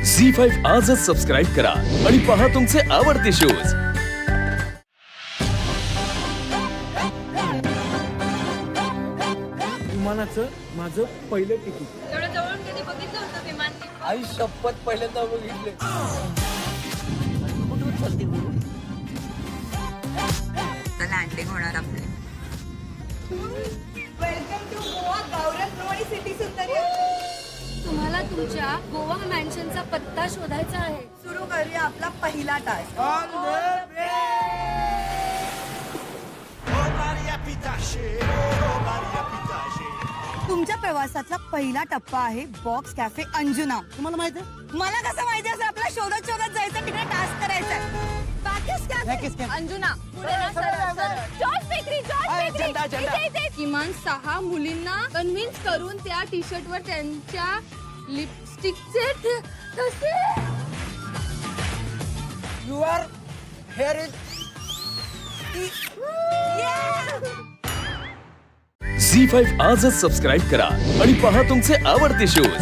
झी5 आजच सबस्क्राईब करा आणि पहा तुमचे आवडते शोज। विमानाचं माझं पहिलं तिकीट एवढं जवळून कधी बघितलं होतं विमान? आई शपथ पहिल्यांदा बघितले। लँडिंग होणार आपले। Welcome to Goa Gaurav city Sundari. तुम्हाला तुमच्या गोवा मॅन्शनचा पत्ता शोधायचा आहे। सुरू करूया आपला पहिला टास्क। तुमच्या प्रवासातला पहिला टप्पा आहे बॉक्स कॅफे अंजुना। तुम्हाला माहिती आहे? मला कसं माहिती असं आपला शोधत शोधत जायचं, तिकडे टास्क करायचा। अंजुना पुढे ना, सरळ सरळ। George bakery, George bakery. इथे किमान 6 मुलींना कन्व्हिन्स करून त्या टी शर्ट वर त्यांच्या लिपस्टिकचे कसे युअर हेअर इज झी5 आजच सबस्क्राईब करा आणि पहा तुमचे आवडते शोज।